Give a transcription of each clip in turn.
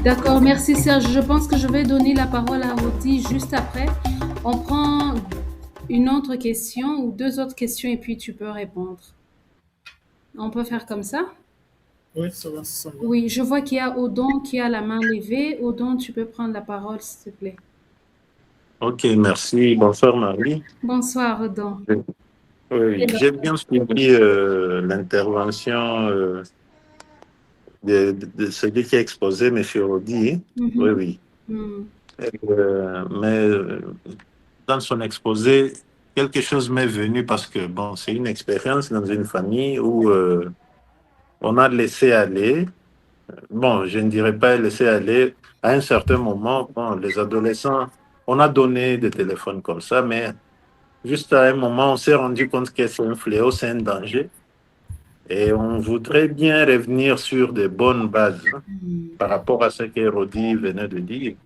D'accord, merci Serge. Je pense que je vais donner la parole à Rodi juste après. On prend une autre question ou deux autres questions et puis tu peux répondre. On peut faire comme ça? Oui, ça va. Oui, je vois qu'il y a Odon qui a la main levée. Odon, tu peux prendre la parole, s'il te plaît. Ok, merci. Bonsoir Marie. Bonsoir, Odon. Oui, oui, j'ai bien suivi l'intervention de celui qui a exposé, M. Rodi. Oui, Mhm. oui. Mhm. Mais dans son exposé, quelque chose m'est venu parce que, bon, c'est une expérience dans une famille où on a laissé aller. Bon, je ne dirais pas laisser aller. À un certain moment, bon, les adolescents, on a donné des téléphones comme ça, mais juste à un moment, on s'est rendu compte que c'est un fléau, c'est un danger. Et on voudrait bien revenir sur des bonnes bases par rapport à ce que Rodi venait de dire.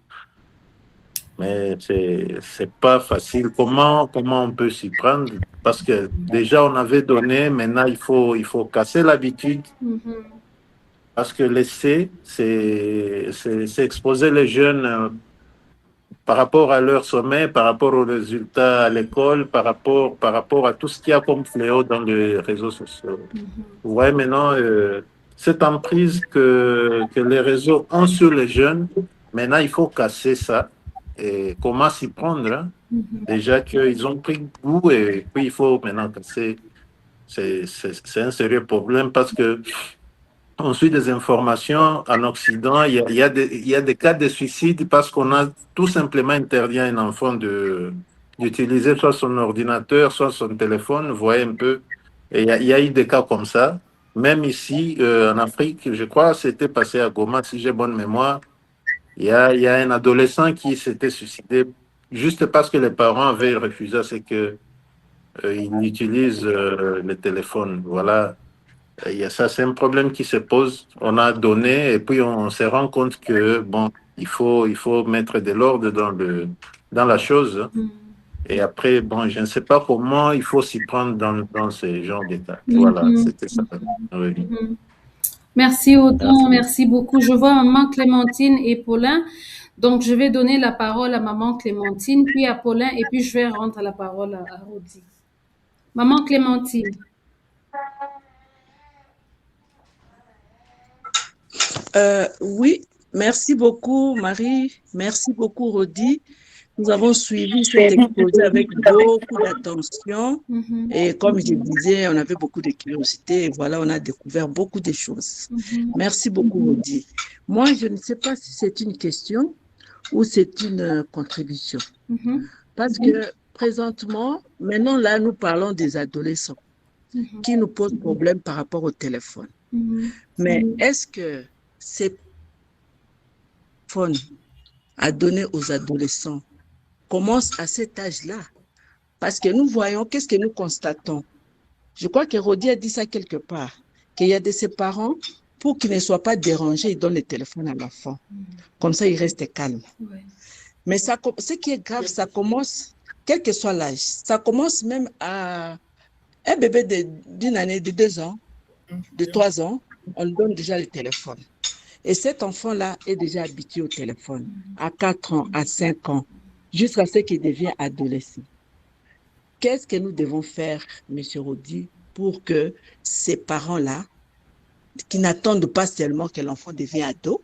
Mais c'est pas facile. Comment on peut s'y prendre? Parce que déjà, on avait donné, maintenant, il faut casser l'habitude. Mhm. Parce que laisser, c'est exposer les jeunes par rapport à leur sommeil, par rapport aux résultats à l'école, par rapport à tout ce qu'il y a comme fléau dans les réseaux sociaux. Mhm. Ouais, maintenant, cette emprise que les réseaux ont sur les jeunes, maintenant, il faut casser ça. Et comment s'y prendre, hein? Mhm. Déjà qu'ils ont pris goût et puis il faut maintenant casser. C'est un sérieux problème parce que on suit des informations en Occident. Il y a des cas de suicide parce qu'on a tout simplement interdit à un enfant d'utiliser soit son ordinateur, soit son téléphone. Vous voyez un peu. Et il y a eu des cas comme ça. Même ici, en Afrique, je crois, c'était passé à Goma, si j'ai bonne mémoire. Il y a un adolescent qui s'était suicidé juste parce que les parents avaient refusé à ce que, il utilise le téléphone. Voilà. Il y a ça, c'est un problème qui se pose. On a donné et puis on se rend compte que bon, il faut mettre de l'ordre dans la chose. Et après, bon, je ne sais pas comment il faut s'y prendre dans ce genre d'état. Voilà, Mhm. c'était ça. Oui. Mhm. Merci Odon, Merci. merci beaucoup. Je vois maman Clémentine et Paulin. Donc, je vais donner la parole à maman Clémentine, puis à Paulin, et puis je vais rendre la parole à Rodi. Maman Clémentine. Oui, merci beaucoup Marie, merci beaucoup Rodi. Nous avons suivi cet exposé avec beaucoup d'attention Mhm. et comme je disais, on avait beaucoup de curiosité et voilà, on a découvert beaucoup de choses. Mhm. Merci beaucoup Rodi. Moi, je ne sais pas si c'est une question ou c'est une contribution Mhm. parce que présentement, maintenant là, nous parlons des adolescents Mhm. qui nous posent problème par rapport au téléphone. Mhm. Mais est-ce que ces téléphones à donner aux adolescents commence à cet âge-là. Parce que nous voyons, qu'est-ce que nous constatons? Je crois que Rodi a dit ça quelque part, qu'il y a de ses parents, pour qu'il ne soit pas dérangé, ils donnent le téléphone à l'enfant. Comme ça, il reste calme. Ouais. Mais ça, ce qui est grave, ça commence, quel que soit l'âge, ça commence même à un bébé d'une année, de 2 ans, de 3 ans, on lui donne déjà le téléphone. Et cet enfant-là est déjà habitué au téléphone à 4 ans, à 5 ans, jusqu'à ce qu'il devienne adolescent. Qu'est-ce que nous devons faire, Monsieur Rodi, pour que ces parents-là, qui n'attendent pas seulement que l'enfant devienne ado,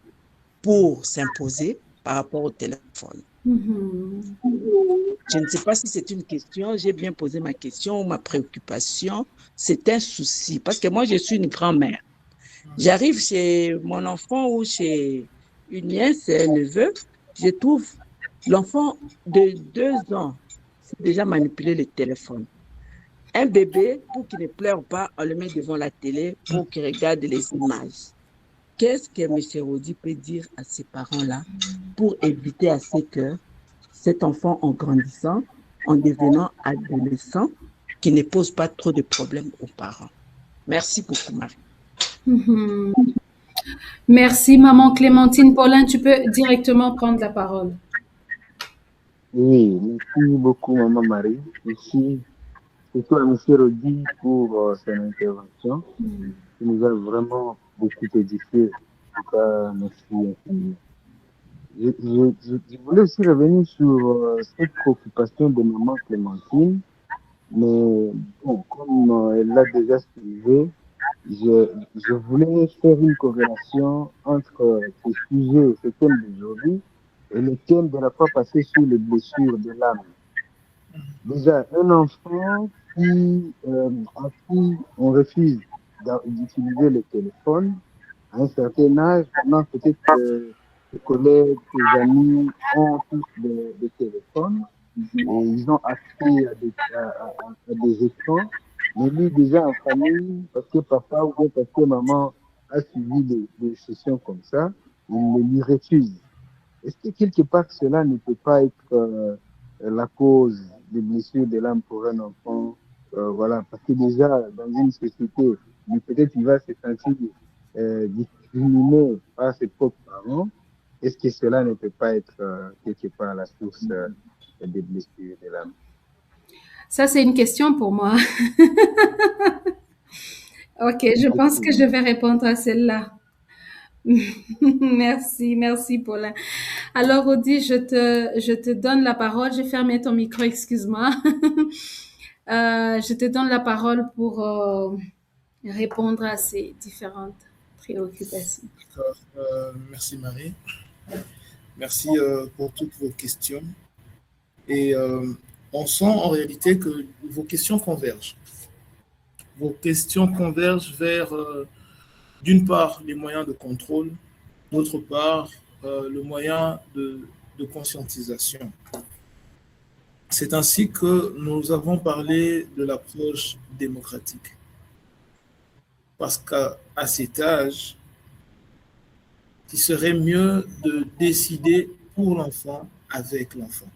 pour s'imposer par rapport au téléphone? Mhm. Je ne sais pas si c'est une question, j'ai bien posé ma question, ma préoccupation. C'est un souci, parce que moi, je suis une grand-mère. J'arrive chez mon enfant ou chez une nièce et un neveu, je trouve l'enfant de 2 ans c'est déjà manipulé le téléphone. Un bébé, pour qu'il ne pleure pas, on le met devant la télé pour qu'il regarde les images. Qu'est-ce que M. Rodi peut dire à ces parents-là pour éviter à ce que cet enfant, en grandissant, en devenant adolescent, qui ne pose pas trop de problèmes aux parents? Merci beaucoup, Marie. Mhm. Merci, maman Clémentine. Paulin, tu peux directement prendre la parole. Oui, merci beaucoup, Maman Marie. Ici, surtout à M. Rodi pour son intervention, qui nous a vraiment beaucoup édifié. En tout cas, merci infiniment. Je voulais aussi revenir sur cette préoccupation de maman Clémentine, mais bon, comme elle l'a déjà soulevé, je voulais faire une corrélation entre ce sujet, ce thème d'aujourd'hui, et le thème de la fois passée sur les blessures de l'âme. Déjà, un enfant à qui on refuse d'utiliser le téléphone, à un certain âge, pendant peut-être que tes collègues, tes amis ont tous des téléphones et ils ont accès à des écrans, mais lui déjà en famille, parce que papa ou bien parce que maman a suivi des sessions comme ça, il le lui refuse. Est-ce que quelque part cela ne peut pas être la cause des blessures de l'âme pour un enfant? Voilà, parce que déjà dans une société, peut-être il va se sentir discriminé par ses propres parents. Est-ce que cela ne peut pas être quelque part la source des blessures de l'âme? Ça, c'est une question pour moi. Ok, je pense que je vais répondre à celle-là. Merci, merci Paulin. Alors Audi, je te donne la parole. J'ai fermé ton micro, excuse-moi. Je te donne la parole pour répondre à ces différentes préoccupations. D'accord. Merci Marie. Merci pour toutes vos questions. Et on sent en réalité que vos questions convergent. Vos questions convergent vers, d'une part, les moyens de contrôle, d'autre part, le moyen de conscientisation. C'est ainsi que nous avons parlé de l'approche démocratique. Parce qu'à cet âge, il serait mieux de décider pour l'enfant, avec l'enfant.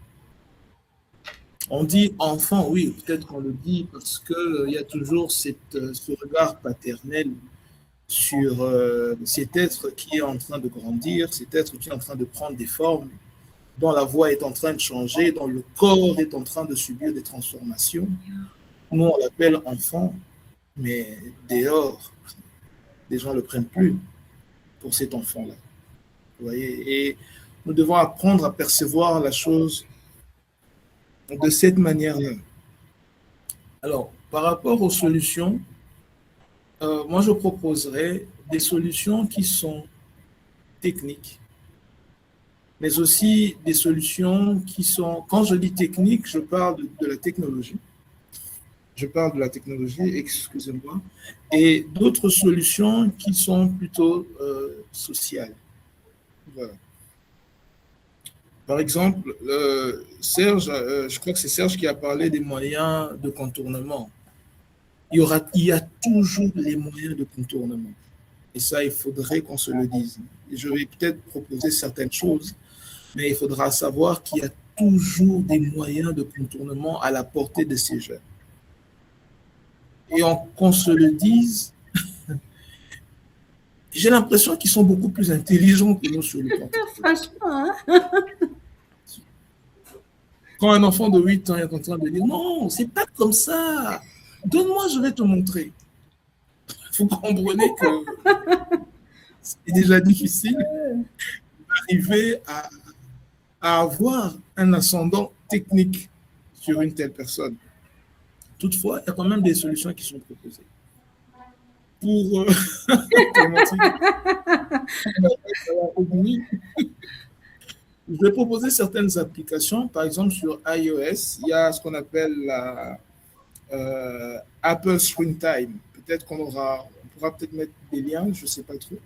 On dit enfant, oui, peut-être qu'on le dit parce qu'il y a toujours ce regard paternel sur cet être qui est en train de grandir, cet être qui est en train de prendre des formes, dont la voix est en train de changer, dont le corps est en train de subir des transformations. Nous, on l'appelle enfant, mais dehors, les gens ne le prennent plus pour cet enfant-là. Vous voyez, et nous devons apprendre à percevoir la chose de cette manière-là. Alors, par rapport aux solutions, moi, je proposerais des solutions qui sont techniques, mais aussi des solutions qui sont, quand je dis technique, je parle de la technologie. Je parle de la technologie, excusez-moi, et d'autres solutions qui sont plutôt sociales. Voilà. Par exemple, Serge, je crois que c'est Serge qui a parlé des moyens de contournement. Il y a toujours les moyens de contournement. Et ça, il faudrait qu'on se le dise. Et je vais peut-être proposer certaines choses, mais il faudra savoir qu'il y a toujours des moyens de contournement à la portée de ces jeunes. Et qu'on se le dise, j'ai l'impression qu'ils sont beaucoup plus intelligents que nous sur le plan. Franchement, hein? Quand un enfant de 8 ans est en train de dire « Non, c'est pas comme ça. Donne-moi, je vais te montrer. » Vous comprenez que c'est déjà difficile d'arriver à avoir un ascendant technique sur une telle personne. Toutefois, il y a quand même des solutions qui sont proposées. Pour je vais proposer certaines applications. Par exemple, sur iOS, il y a ce qu'on appelle la Apple Springtime. Peut-être on pourra peut-être mettre des liens, je ne sais pas trop.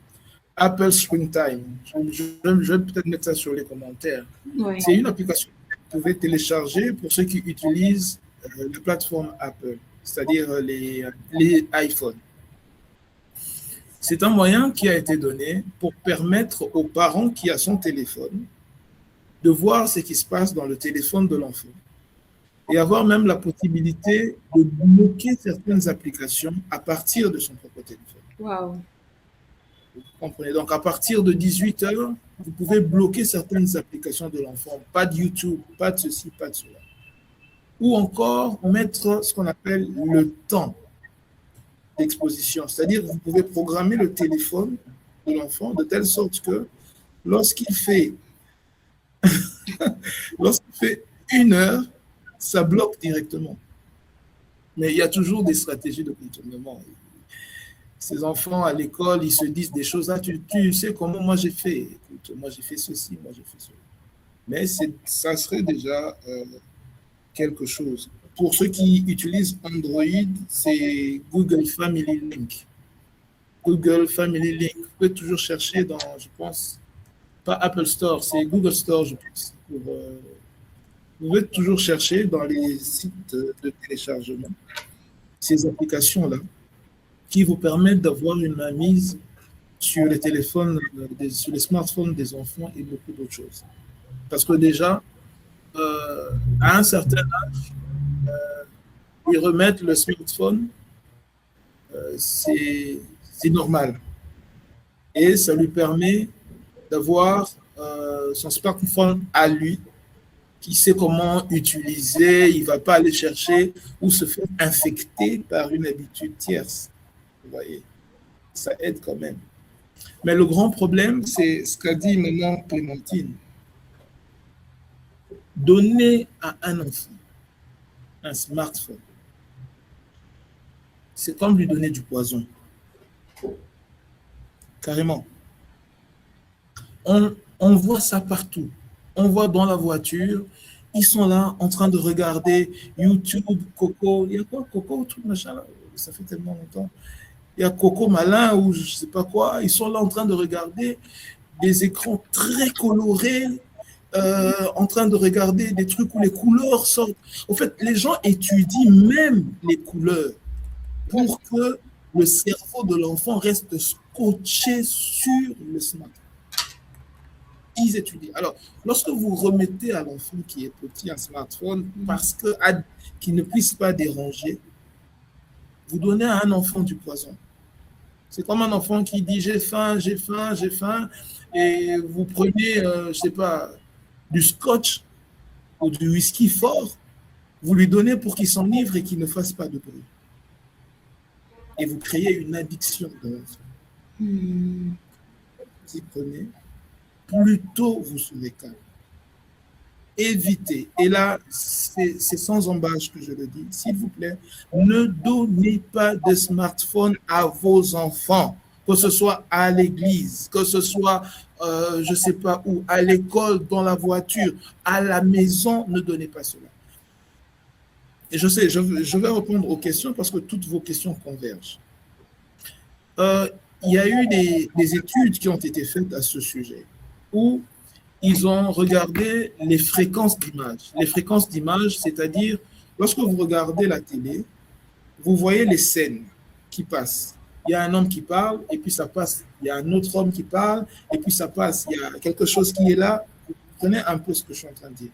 Apple Springtime. Je vais peut-être mettre ça sur les commentaires. Oui. C'est une application que vous pouvez télécharger pour ceux qui utilisent la plateforme Apple, c'est-à-dire les iPhones. C'est un moyen qui a été donné pour permettre aux parents qui a son téléphone de voir ce qui se passe dans le téléphone de l'enfant et avoir même la possibilité de bloquer certaines applications à partir de son propre téléphone. Wow. Vous comprenez? Donc, à partir de 18 h, vous pouvez bloquer certaines applications de l'enfant. Pas de YouTube, pas de ceci, pas de cela. Ou encore mettre ce qu'on appelle le temps d'exposition. C'est-à-dire que vous pouvez programmer le téléphone de l'enfant de telle sorte que lorsqu'il fait Lorsqu'il fait 1 heure, ça bloque directement. Mais il y a toujours des stratégies de contournement. Ces enfants à l'école, ils se disent des choses. Ah, tu sais comment moi j'ai fait. Écoute, moi j'ai fait ceci, moi j'ai fait cela. Mais ça serait déjà quelque chose. Pour ceux qui utilisent Android, c'est Google Family Link. Google Family Link. Vous pouvez toujours chercher dans, je pense, pas Apple Store, c'est Google Store, je pense. Vous pouvez toujours chercher dans les sites de téléchargement ces applications-là qui vous permettent d'avoir une mainmise sur les téléphones, sur les smartphones des enfants et beaucoup d'autres choses. Parce que déjà, à un certain âge, ils remettent le smartphone, c'est normal. Et ça lui permet d'avoir son smartphone à lui, qui sait comment utiliser, il ne va pas aller chercher ou se faire infecter par une habitude tierce. Vous voyez, ça aide quand même. Mais le grand problème, c'est ce qu'a dit maman Clémentine. Donner à un enfant un smartphone, c'est comme lui donner du poison. Carrément. On voit ça partout. On voit dans la voiture, ils sont là en train de regarder YouTube, Coco. Il y a quoi, Coco, tout machin là? Ça fait tellement longtemps. Il y a Coco Malin ou je ne sais pas quoi. Ils sont là en train de regarder des écrans très colorés, en train de regarder des trucs où les couleurs sortent. En fait, les gens étudient même les couleurs pour que le cerveau de l'enfant reste scotché sur le smartphone. Ils étudient. Alors, lorsque vous remettez à l'enfant qui est petit un smartphone parce qu'il ne puisse pas déranger, vous donnez à un enfant du poison. C'est comme un enfant qui dit j'ai faim, j'ai faim, j'ai faim, et vous prenez, je ne sais pas, du scotch ou du whisky fort, vous lui donnez pour qu'il s'enivre et qu'il ne fasse pas de bruit. Et vous créez une addiction de l'enfant. Vous y prenez, plus tôt vous serez calme. Évitez, et là, c'est sans embâche que je le dis, s'il vous plaît, ne donnez pas de smartphone à vos enfants, que ce soit à l'église, que ce soit, je ne sais pas où, à l'école, dans la voiture, à la maison, ne donnez pas cela. Et je sais, je vais répondre aux questions parce que toutes vos questions convergent. Il y a eu des études qui ont été faites à ce sujet, où ils ont regardé les fréquences d'image. Les fréquences d'image, c'est-à-dire, lorsque vous regardez la télé, vous voyez les scènes qui passent. Il y a un homme qui parle, et puis ça passe. Il y a un autre homme qui parle, et puis ça passe. Il y a quelque chose qui est là. Vous comprenez un peu ce que je suis en train de dire.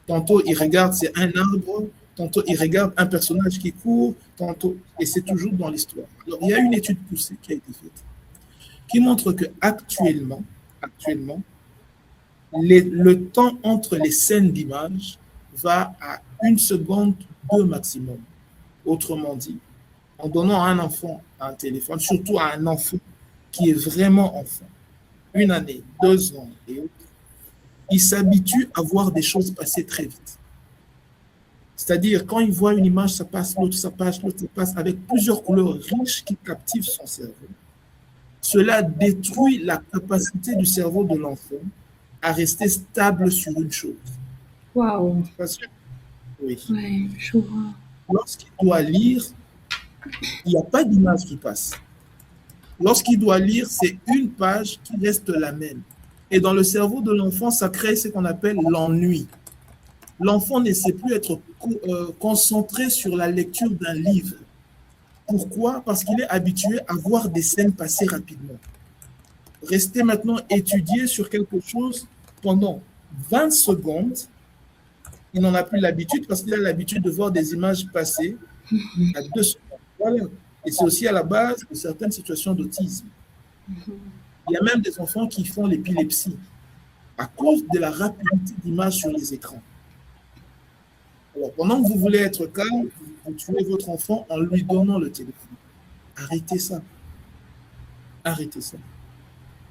Tantôt, il regarde, c'est un arbre. Tantôt, il regarde un personnage qui court. Tantôt, et c'est toujours dans l'histoire. Alors, il y a une étude poussée qui a été faite, qui montre qu'actuellement, le temps entre les scènes d'image va à 1 seconde, 2 maximum. Autrement dit, en donnant à un enfant un téléphone, surtout à un enfant qui est vraiment enfant, 1 année, 2 ans et autres, il s'habitue à voir des choses passer très vite. C'est-à-dire, quand il voit une image, ça passe, l'autre, ça passe, l'autre, ça passe, avec plusieurs couleurs riches qui captivent son cerveau. Cela détruit la capacité du cerveau de l'enfant à rester stable sur une chose. Waouh. Oui. Ouais, je vois. Lorsqu'il doit lire, il n'y a pas d'image qui passe. Lorsqu'il doit lire, c'est une page qui reste la même. Et dans le cerveau de l'enfant, ça crée ce qu'on appelle l'ennui. L'enfant ne sait plus être concentré sur la lecture d'un livre. Pourquoi? Parce qu'il est habitué à voir des scènes passer rapidement. Rester maintenant étudier sur quelque chose pendant 20 secondes, il n'en a plus l'habitude parce qu'il a l'habitude de voir des images passer à 2 secondes. Voilà. Et c'est aussi à la base de certaines situations d'autisme. Il y a même des enfants qui font l'épilepsie à cause de la rapidité d'image sur les écrans. Alors, pendant que vous voulez être calme, vous tuez votre enfant en lui donnant le téléphone. Arrêtez ça. Arrêtez ça.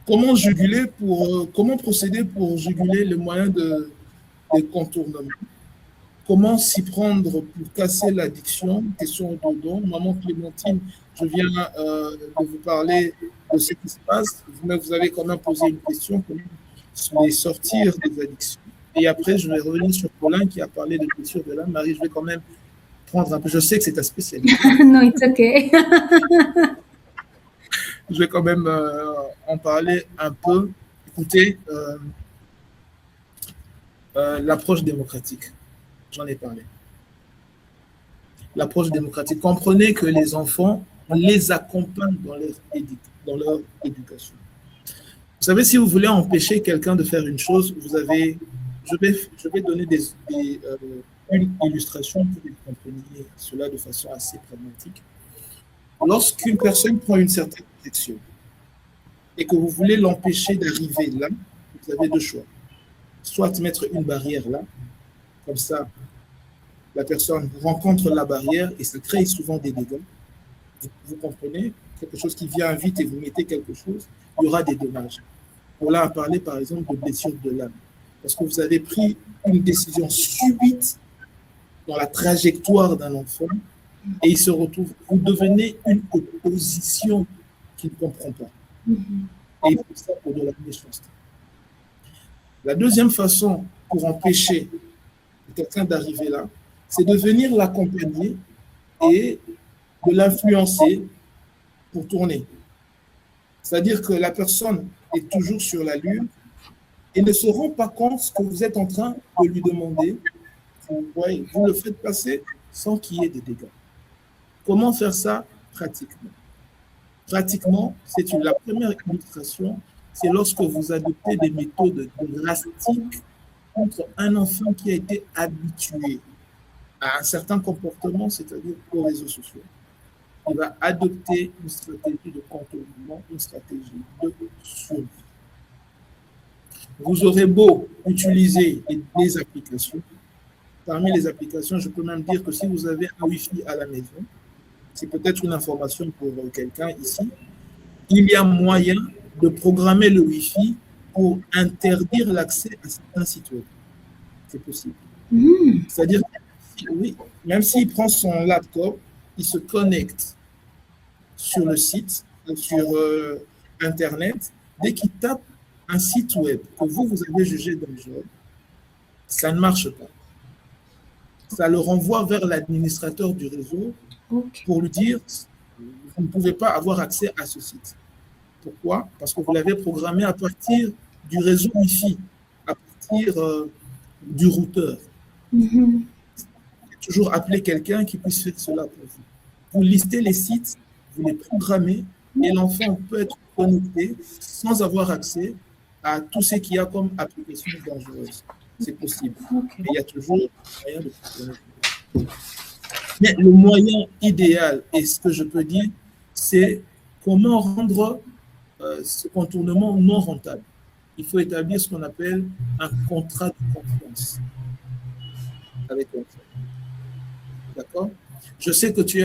comment procéder pour juguler le moyen des contournements? Comment s'y prendre pour casser l'addiction? Question de don. Maman Clémentine, je viens de vous parler de ce qui se passe, mais vous avez quand même posé une question, comment sortir des addictions. Et après, je vais revenir sur Paulin qui a parlé de blessures de l'âme. Marie, je vais quand même prendre un peu, je sais que c'est ta spécialité. No, it's okay. Je vais quand même en parler un peu. Écoutez, l'approche démocratique. J'en ai parlé. L'approche démocratique. Comprenez que les enfants, on les accompagne dans leur éducation. Vous savez, si vous voulez empêcher quelqu'un de faire une chose, je vais donner une illustration pour que vous compreniez cela de façon assez pragmatique. Lorsqu'une personne prend une certaine direction et que vous voulez l'empêcher d'arriver là, vous avez deux choix. Soit mettre une barrière là, comme ça, la personne rencontre la barrière et ça crée souvent des dégâts. Vous comprenez? Quelque chose qui vient vite et vous mettez quelque chose, il y aura des dommages. On a parlé par exemple de blessure de l'âme. Parce que vous avez pris une décision subite dans la trajectoire d'un enfant et il se retrouve, vous devenez une opposition qu'il ne comprend pas. Et il faut ça pour de la méchanceté. La deuxième façon pour empêcher quelqu'un d'arriver là, c'est de venir l'accompagner et de l'influencer pour tourner. C'est-à-dire que la personne est toujours sur la lune et ne se rend pas compte que vous êtes en train de lui demander. Vous le faites passer sans qu'il y ait de dégâts. Comment faire ça pratiquement? Pratiquement, c'est la première illustration, c'est lorsque vous adoptez des méthodes drastiques contre un enfant qui a été habitué à un certain comportement, c'est-à-dire aux réseaux sociaux. Il va adopter une stratégie de contournement, une stratégie de survie. Vous aurez beau utiliser des applications. Parmi les applications, je peux même dire que si vous avez un Wi-Fi à la maison, c'est peut-être une information pour quelqu'un ici, il y a moyen de programmer le Wi-Fi pour interdire l'accès à certains sites web. C'est possible. C'est-à-dire, oui, même s'il prend son laptop, il se connecte sur le site, sur Internet, dès qu'il tape un site web que vous avez jugé dangereux, ça ne marche pas. Ça le renvoie vers l'administrateur du réseau pour lui dire vous ne pouvez pas avoir accès à ce site. Pourquoi? Parce que vous l'avez programmé à partir du réseau Wi-Fi, à partir du routeur. Toujours appeler quelqu'un qui puisse faire cela pour vous. Vous listez les sites, vous les programmez et l'enfant peut être connecté sans avoir accès à tout ce qu'il y a comme application dangereuse. C'est possible. Mais il y a toujours moyen de fonctionner. Mais le moyen idéal, et ce que je peux dire, c'est comment rendre ce contournement non rentable. Il faut établir ce qu'on appelle un contrat de confiance avec l'enfant. D'accord? Je sais que tu es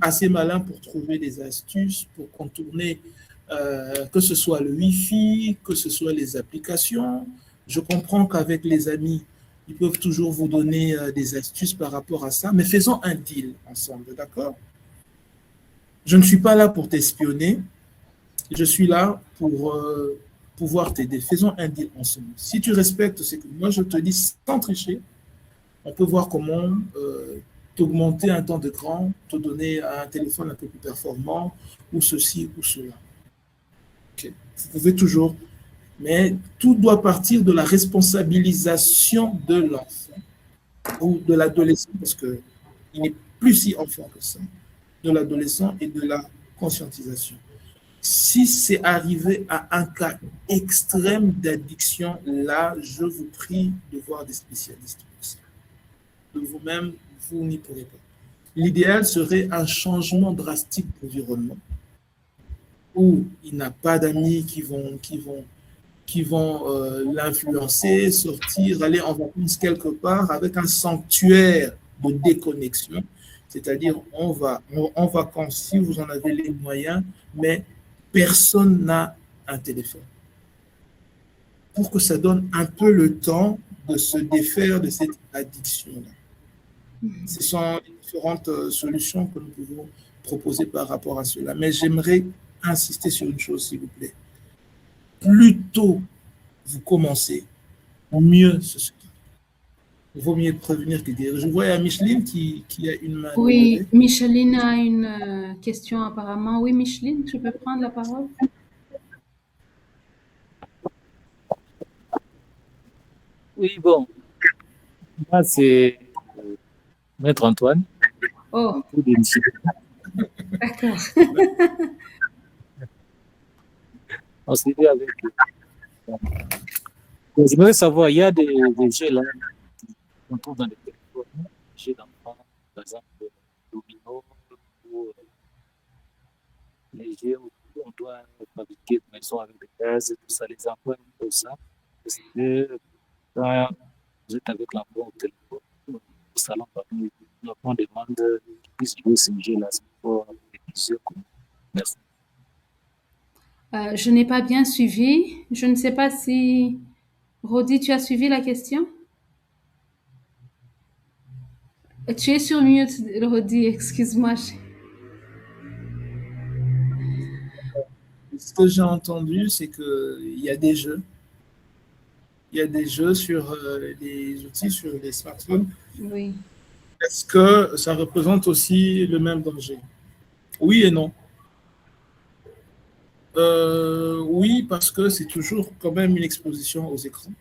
assez malin pour trouver des astuces, pour contourner, que ce soit le Wi-Fi, que ce soit les applications. Je comprends qu'avec les amis, ils peuvent toujours vous donner des astuces par rapport à ça, mais faisons un deal ensemble, d'accord? Je ne suis pas là pour t'espionner, je suis là pour pouvoir t'aider. Faisons un deal ensemble. Si tu respectes ce que moi je te dis sans tricher, on peut voir comment t'augmenter un temps d'écran, te donner un téléphone un peu plus performant, ou ceci ou cela. Okay. Vous pouvez toujours, mais tout doit partir de la responsabilisation de l'enfant ou de l'adolescent, parce qu'il n'est plus si enfant que ça, de l'adolescent et de la conscientisation. Si c'est arrivé à un cas extrême d'addiction, là, je vous prie de voir des spécialistes pour ça. De vous-même, vous n'y pourrez pas. L'idéal serait un changement drastique d'environnement où il n'a pas d'amis qui vont l'influencer, sortir, aller en vacances quelque part avec un sanctuaire de déconnexion. C'est-à-dire, on va en vacances si vous en avez les moyens, mais personne n'a un téléphone. pour que ça donne un peu le temps de se défaire de cette addiction-là. Ce sont les différentes solutions que nous pouvons proposer par rapport à cela. Mais j'aimerais insister sur une chose, s'il vous plaît. Plus tôt vous commencez, mieux ce sera. Il vaut mieux prévenir que guérir. Je vois à Micheline qui a une main Oui, levée. Micheline a une question apparemment. Oui, Micheline, tu peux prendre la parole? Oui, bon, moi, c'est Maître Antoine. Oh, Beaucoup d'émissions. d'accord. On s'est dit avec. J'aimerais savoir, il y a des jeux là qu'on trouve dans les téléphones, des jeux d'enfants, par exemple, domino, ou les jeux où on doit fabriquer une maison avec des gaz et tout ça, les enfants aiment tout ça. Parce que quand vous êtes avec l'enfant au téléphone, au salon, l'enfant demande qu'il puisse jouer ces jeux-là. C'est pour des jeux comme. Merci. Je n'ai pas bien suivi. Je ne sais pas si Rodi, tu as suivi la question? Tu es sur mute, Rodi, excuse-moi. Ce que j'ai entendu, c'est qu'il y a des jeux. Il y a des jeux sur les outils, sur les smartphones. Oui. Est-ce que ça représente aussi le même danger? Oui et non. Oui, parce que c'est toujours quand même une exposition aux écrans.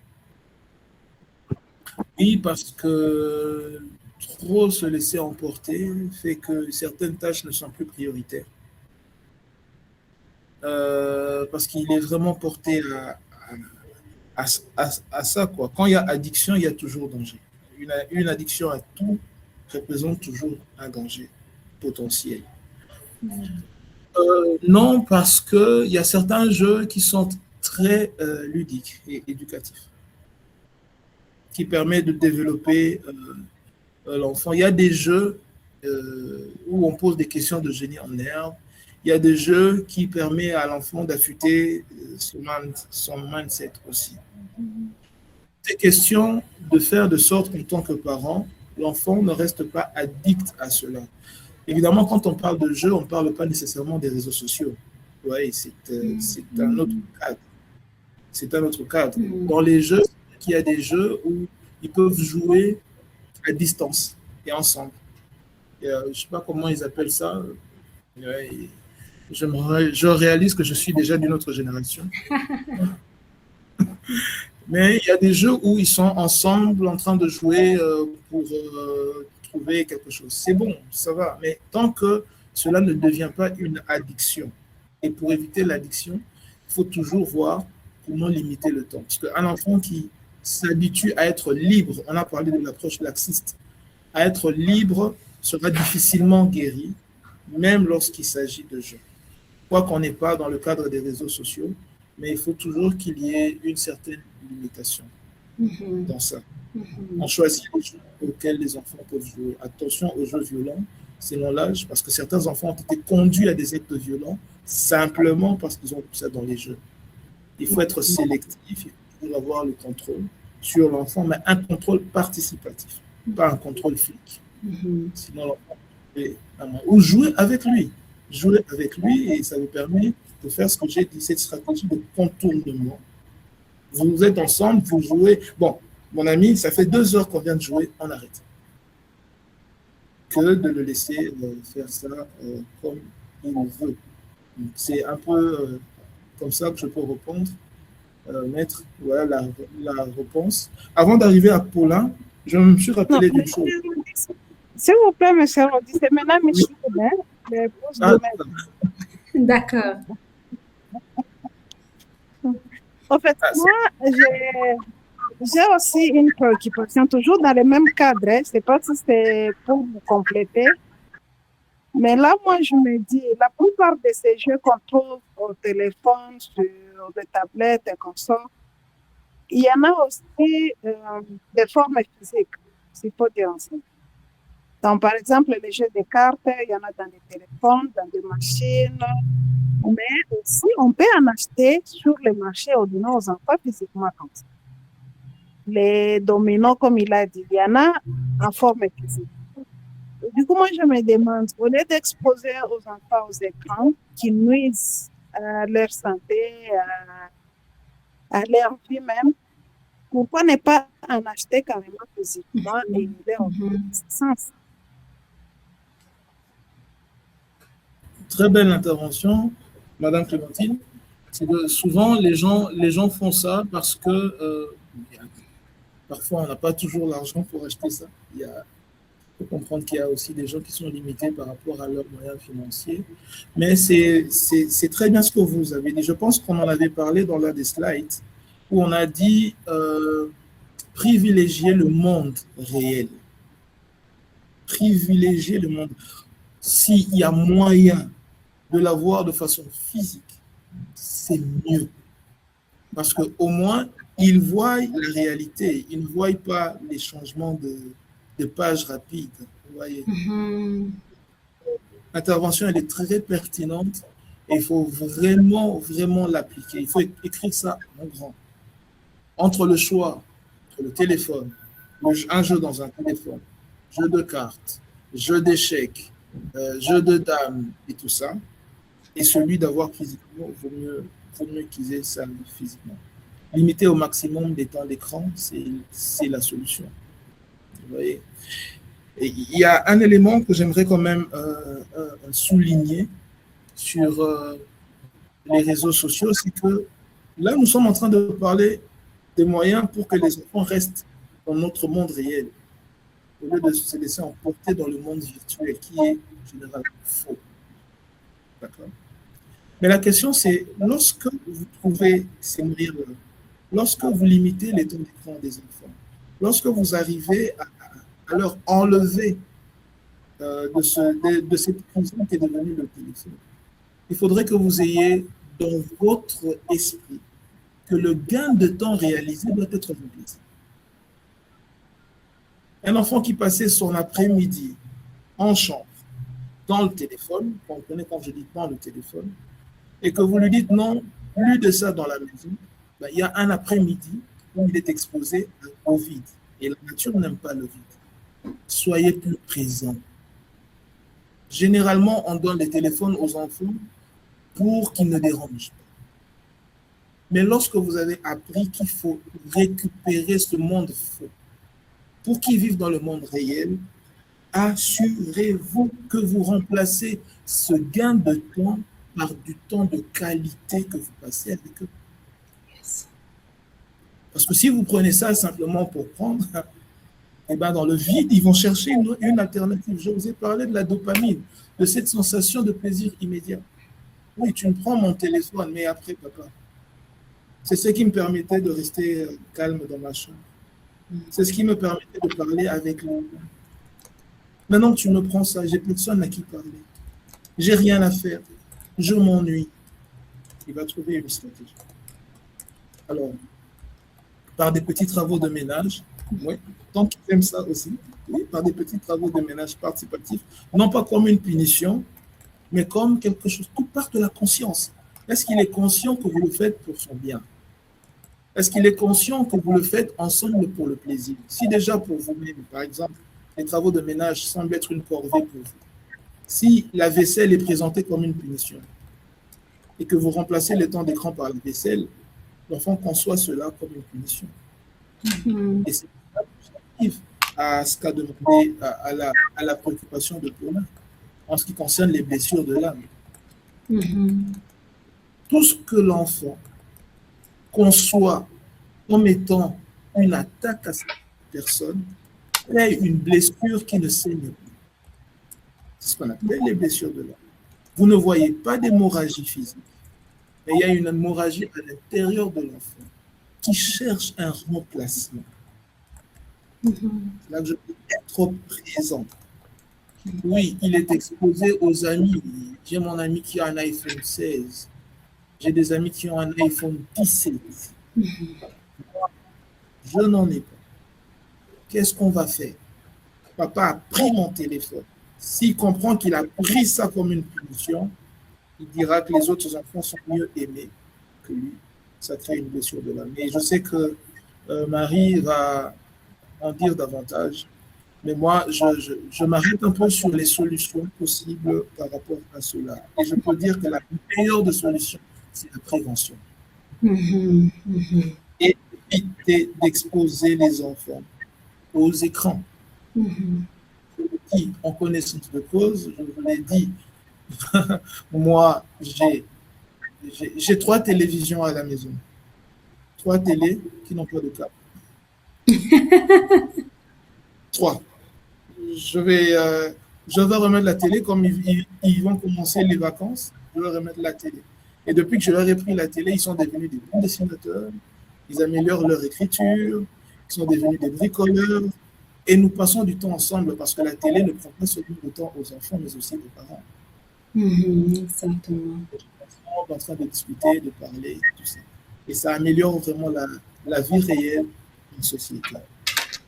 Oui, parce que trop se laisser emporter fait que certaines tâches ne sont plus prioritaires. Parce qu'il est vraiment porté à ça, quoi. Quand il y a addiction, il y a toujours danger. Une addiction à tout représente toujours un danger potentiel. Non, parce qu'il y a certains jeux qui sont très ludiques et éducatifs, qui permettent de développer l'enfant. Il y a des jeux où on pose des questions de génie en herbe. Il y a des jeux qui permettent à l'enfant d'affûter son mindset aussi. C'est question de faire de sorte qu'en tant que parent, l'enfant ne reste pas addict à cela. Évidemment, quand on parle de jeux, on ne parle pas nécessairement des réseaux sociaux. Ouais, c'est un autre cadre. C'est un autre cadre. Dans les jeux, il y a des jeux où ils peuvent jouer à distance et ensemble. Et, je ne sais pas comment ils appellent ça. Ouais, je réalise que je suis déjà d'une autre génération. Mais il y a des jeux où ils sont ensemble en train de jouer pour trouver quelque chose. C'est bon, ça va. Mais tant que cela ne devient pas une addiction, et pour éviter l'addiction, il faut toujours voir comment limiter le temps. Parce qu'un enfant qui s'habitue à être libre, on a parlé de l'approche laxiste, à être libre sera difficilement guéri, même lorsqu'il s'agit de jeux. Quoi qu'on n'est pas dans le cadre des réseaux sociaux, mais il faut toujours qu'il y ait une certaine limitation dans ça. On choisit les jeux auxquels les enfants peuvent jouer. Attention aux jeux violents, selon l'âge, parce que certains enfants ont été conduits à des actes violents simplement parce qu'ils ont vu ça dans les jeux. Il faut être sélectif, il faut toujours avoir le contrôle sur l'enfant, mais un contrôle participatif, pas un contrôle flic. Sinon, l'enfant ou jouer avec lui. Jouer avec lui et ça vous permet de faire ce que j'ai dit, cette stratégie de contournement. Vous êtes ensemble, vous jouez. Bon, mon ami, ça fait 2 heures qu'on vient de jouer, on arrête. Que de le laisser faire ça comme il veut. C'est un peu comme ça que je peux répondre, mettre voilà, la réponse. Avant d'arriver à Paulin, je me suis rappelé d'une chose. S'il vous plaît, monsieur Rodi, c'est maintenant Micheline, l'épouse de Maître. D'accord. En fait, moi, j'ai aussi une préoccupation, toujours dans le même cadre. Je ne sais pas si c'est pour vous compléter. Mais là, moi, je me dis, la plupart de ces jeux qu'on trouve au téléphone, sur des tablettes et comme ça, il y en a aussi des formes physiques, s'il faut dire ainsi. Donc, par exemple, les jeux de cartes, il y en a dans les téléphones, dans des machines. Mais aussi, on peut en acheter sur le marché et donner aux enfants physiquement comme ça. Les dominos, comme il a dit, il y en a en forme physique. Du coup, moi, je me demande, au lieu d'exposer aux enfants aux écrans qui nuisent à leur santé, à leur vie même, pourquoi ne pas en acheter carrément physiquement et leur offrir ce sens? Très belle intervention, Madame Clémentine. C'est que souvent, les gens font ça parce que parfois, on n'a pas toujours l'argent pour acheter ça. Il faut comprendre qu'il y a aussi des gens qui sont limités par rapport à leurs moyens financiers. Mais c'est très bien ce que vous avez dit. Je pense qu'on en avait parlé dans l'un des slides où on a dit privilégier le monde réel. Privilégier le monde. S'il y a moyen de l'avoir de façon physique, c'est mieux. Parce qu'au moins, ils voient la réalité. Ils ne voient pas les changements de pages rapides. Vous voyez. L'intervention, elle est très pertinente et il faut vraiment, vraiment l'appliquer. Il faut écrire ça en grand. Entre le choix, entre le téléphone, un jeu dans un téléphone, jeu de cartes, jeu d'échecs, jeu de dames et tout ça, et celui d'avoir physiquement, il vaut mieux utiliser ça physiquement. Limiter au maximum des temps d'écran, c'est la solution. Vous voyez. Et il y a un élément que j'aimerais quand même souligner sur les réseaux sociaux, c'est que là, nous sommes en train de parler des moyens pour que les enfants restent dans notre monde réel, au lieu de se laisser emporter dans le monde virtuel qui est généralement faux. D'accord? Mais la question, c'est lorsque vous trouvez ces moyens, lorsque vous limitez les temps d'écran des enfants, lorsque vous arrivez à leur enlever de cette prison qui est devenue le téléphone, il faudrait que vous ayez dans votre esprit que le gain de temps réalisé doit être remplacé. Un enfant qui passait son après-midi en chambre, dans le téléphone, on connaît quand je dis dans le téléphone, et que vous lui dites non, plus de ça dans la maison, ben, il y a un après-midi où il est exposé au vide. Et la nature n'aime pas le vide. Soyez plus présents. Généralement, on donne les téléphones aux enfants pour qu'ils ne dérangent pas. Mais lorsque vous avez appris qu'il faut récupérer ce monde faux pour qu'ils vivent dans le monde réel, assurez-vous que vous remplacez ce gain de temps par du temps de qualité que vous passez avec eux. Parce que si vous prenez ça simplement pour prendre, eh ben dans le vide, ils vont chercher une alternative. Je vous ai parlé de la dopamine, de cette sensation de plaisir immédiat. Oui, tu me prends mon téléphone, mais après, papa, c'est ce qui me permettait de rester calme dans ma chambre. C'est ce qui me permettait de parler avec lui. Maintenant que tu me prends ça, j'ai personne à qui parler. J'ai rien à faire. Je m'ennuie. Il va trouver une stratégie. Alors, par des petits travaux de ménage, oui, tant qu'il aime ça aussi, oui, par des petits travaux de ménage participatifs, non pas comme une punition, mais comme quelque chose. Tout part de la conscience. Est-ce qu'il est conscient que vous le faites pour son bien? Est-ce qu'il est conscient que vous le faites ensemble pour le plaisir? Si déjà pour vous-même, par exemple, les travaux de ménage semblent être une corvée pour vous, si la vaisselle est présentée comme une punition et que vous remplacez le temps d'écran par la vaisselle, l'enfant conçoit cela comme une punition. Et c'est positif à ce qu'a demandé à la préoccupation de Paulin en ce qui concerne les blessures de l'âme. Tout ce que l'enfant conçoit comme étant une attaque à cette personne est une blessure qui ne saigne plus. C'est ce qu'on appelle les blessures de l'âme. Vous ne voyez pas d'hémorragie physique, mais il y a une hémorragie à l'intérieur de l'enfant qui cherche un remplacement. C'est là que je peux être présent. Oui, il est exposé aux amis. J'ai mon ami qui a un iPhone 16. J'ai des amis qui ont un iPhone 17. Je n'en ai pas. Qu'est-ce qu'on va faire? Papa a pris mon téléphone. S'il comprend qu'il a pris ça comme une punition, il dira que les autres enfants sont mieux aimés que lui. Ça crée une blessure de l'âme. Et je sais que Marie va en dire davantage, mais moi, je m'arrête un peu sur les solutions possibles par rapport à cela. Et je peux dire que la meilleure des solutions, c'est la prévention. Et éviter d'exposer les enfants aux écrans. Qui, en connaissance de cause, je vous l'ai dit, moi, j'ai 3 télévisions à la maison. 3 télés qui n'ont pas de câble. 3. Je vais remettre la télé comme ils vont commencer les vacances. Je vais remettre la télé. Et depuis que je leur ai pris la télé, ils sont devenus des bons dessinateurs. Ils améliorent leur écriture. Ils sont devenus des bricoleurs. Et nous passons du temps ensemble parce que la télé ne prend pas seulement du temps aux enfants, mais aussi aux parents. Exactement. On est en train de discuter, de parler, tout ça. Et ça améliore vraiment la vie réelle d'une société.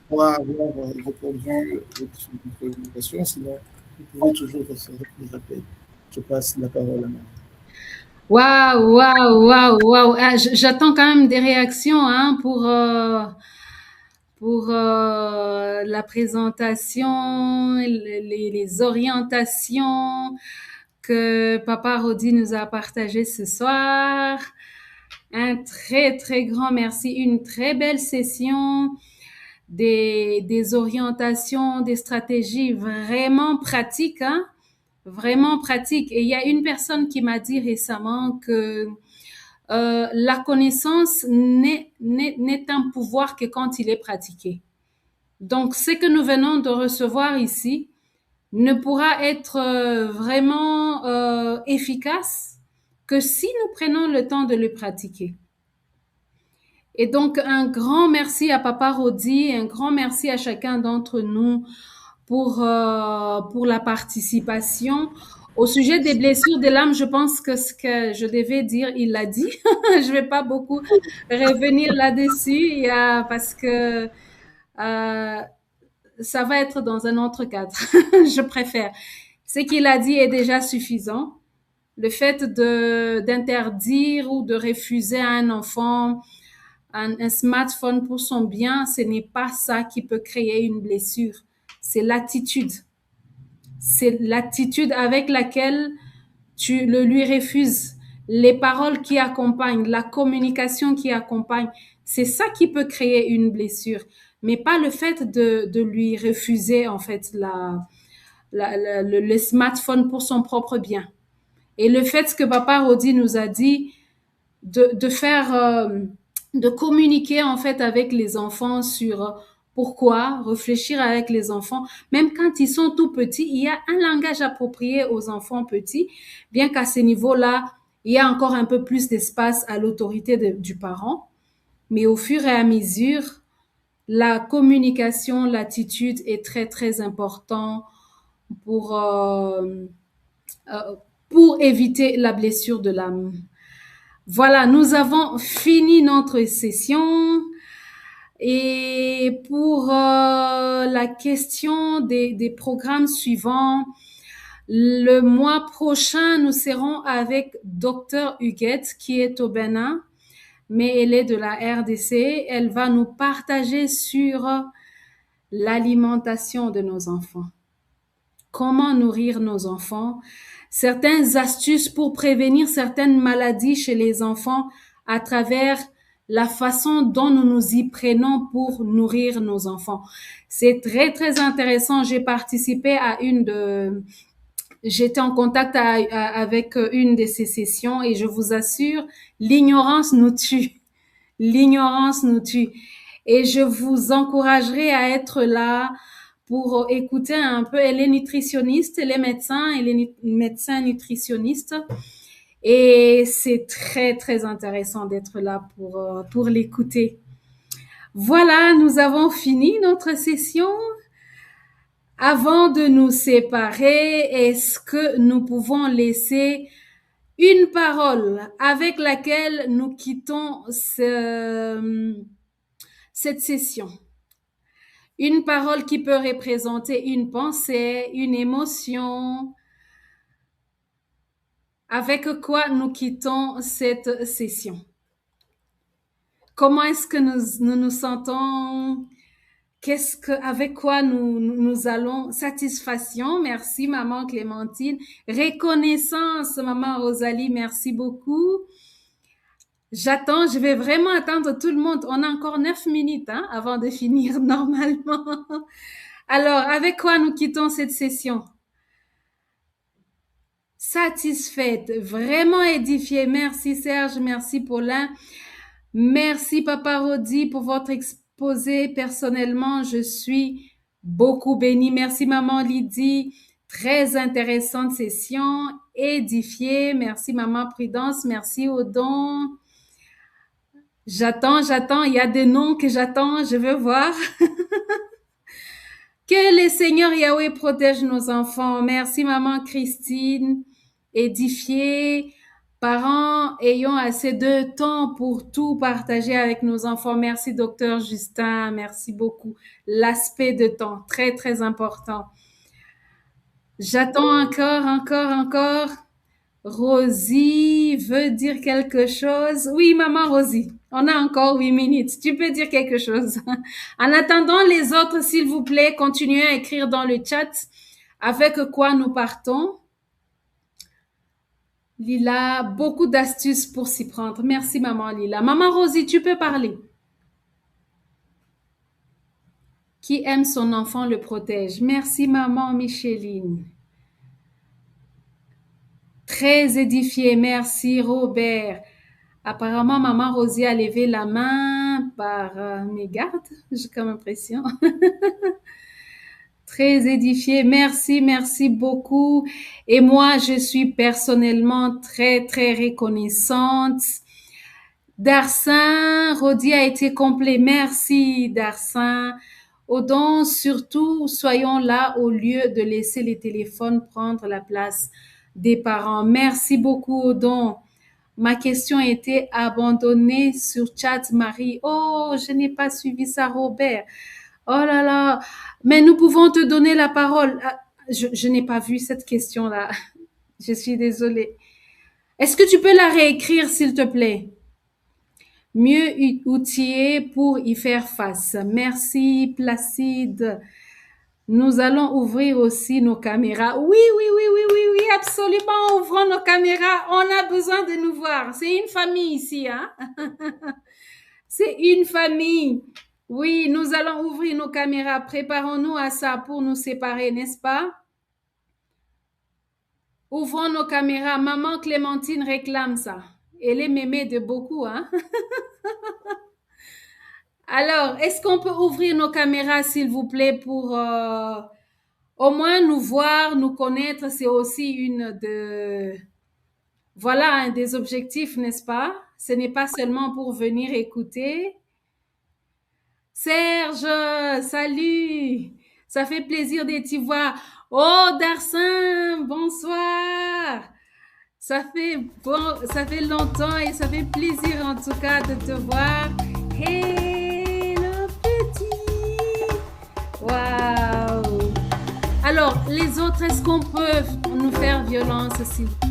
Pour avoir répondu à votre question, sinon vous pouvez toujours répéter. Je passe la parole à Marie. Waouh. J'attends quand même des réactions pour la présentation, les orientations que Papa Rodi nous a partagées ce soir. Un très, très grand merci. Une très belle session, des orientations, des stratégies vraiment pratiques, hein? Vraiment pratiques. Et il y a une personne qui m'a dit récemment que la connaissance n'est un pouvoir que quand il est pratiqué. Donc, ce que nous venons de recevoir ici ne pourra être vraiment efficace que si nous prenons le temps de le pratiquer. Et donc, un grand merci à Papa Rodi, un grand merci à chacun d'entre nous pour la participation. Au sujet des blessures de l'âme, je pense que ce que je devais dire, il l'a dit. Je vais pas beaucoup revenir là-dessus parce que ça va être dans un autre cadre. Je préfère. Ce qu'il a dit est déjà suffisant. Le fait d'interdire ou de refuser à un enfant un smartphone pour son bien, ce n'est pas ça qui peut créer une blessure. C'est l'attitude. C'est l'attitude avec laquelle tu le lui refuses. Les paroles qui accompagnent, la communication qui accompagne, c'est ça qui peut créer une blessure, mais pas le fait de lui refuser en fait le smartphone pour son propre bien. Et le fait que Papa Rodi nous a dit de faire, de communiquer en fait avec les enfants sur pourquoi, réfléchir avec les enfants, même quand ils sont tout petits, il y a un langage approprié aux enfants petits, bien qu'à ce niveau-là, il y a encore un peu plus d'espace à l'autorité du parent, mais au fur et à mesure, la communication, l'attitude est très très important pour éviter la blessure de l'âme. Voilà, nous avons fini notre session. Et pour la question des programmes suivants, le mois prochain, nous serons avec Dr Huguette qui est au Bénin, mais elle est de la RDC. Elle va nous partager sur l'alimentation de nos enfants. Comment nourrir nos enfants, certaines astuces pour prévenir certaines maladies chez les enfants à travers la façon dont nous nous y prenons pour nourrir nos enfants. C'est très, très intéressant. J'ai participé à j'étais en contact avec une de ces sessions et je vous assure, l'ignorance nous tue. L'ignorance nous tue. Et je vous encouragerai à être là pour écouter un peu. Elle est nutritionniste, elle est médecin nutritionniste. Et c'est très, très intéressant d'être là pour l'écouter. Voilà, nous avons fini notre session. Avant de nous séparer, est-ce que nous pouvons laisser une parole avec laquelle nous quittons cette session? Une parole qui peut représenter une pensée, une émotion, avec quoi nous quittons cette session? Comment est-ce que nous nous sentons? Avec quoi nous allons? Satisfaction, merci maman Clémentine. Reconnaissance, maman Rosalie, merci beaucoup. J'attends, je vais vraiment attendre tout le monde. On a encore 9 minutes avant de finir normalement. Alors, avec quoi nous quittons cette session? Satisfaite, vraiment édifiée. Merci Serge, merci Paulin. Merci Papa Rodi pour votre exposé. Personnellement, je suis beaucoup bénie. Merci Maman Lydie. Très intéressante session, édifiée. Merci Maman Prudence. Merci Odon. J'attends. Il y a des noms que j'attends. Je veux voir. Que le Seigneur Yahweh protège nos enfants. Merci Maman Christine. Édifiée. Parents ayant assez de temps pour tout partager avec nos enfants. Merci, Docteur Justin. Merci beaucoup. L'aspect de temps, très, très important. J'attends encore. Rosie veut dire quelque chose. Oui, maman Rosie, on a encore 8 minutes. Tu peux dire quelque chose. En attendant, les autres, s'il vous plaît, continuez à écrire dans le chat avec quoi nous partons. Lila, beaucoup d'astuces pour s'y prendre. Merci, maman Lila. Maman Rosie, tu peux parler. Qui aime son enfant le protège. Merci, maman Micheline. Très édifié. Merci, Robert. Apparemment, maman Rosie a levé la main par mégarde. J'ai comme impression. Très édifié. Merci beaucoup. Et moi, je suis personnellement très, très reconnaissante. Darsin, Rodi a été complet. Merci, Darsin. Odon, surtout, soyons là au lieu de laisser les téléphones prendre la place des parents. Merci beaucoup, Odon. Ma question a été abandonnée sur chat, Marie. Oh, je n'ai pas suivi ça, Robert. Oh là là. Mais nous pouvons te donner la parole. Je n'ai pas vu cette question-là. Je suis désolée. Est-ce que tu peux la réécrire, s'il te plaît? Mieux outillé pour y faire face. Merci, Placide. Nous allons ouvrir aussi nos caméras. Oui, absolument. Ouvrons nos caméras. On a besoin de nous voir. C'est une famille ici, hein? C'est une famille. Oui, nous allons ouvrir nos caméras. Préparons-nous à ça pour nous séparer, n'est-ce pas? Ouvrons nos caméras. Maman Clémentine réclame ça. Elle est mémée de beaucoup, hein? Alors, est-ce qu'on peut ouvrir nos caméras, s'il vous plaît, pour au moins nous voir, nous connaître? C'est aussi un des objectifs, n'est-ce pas? Ce n'est pas seulement pour venir écouter. Serge, salut! Ça fait plaisir de t'y voir. Oh, Darsin, bonsoir! Ça fait longtemps et ça fait plaisir en tout cas de te voir. Hey, le petit! Waouh! Alors, les autres, est-ce qu'on peut nous faire violence, s'il vous plaît?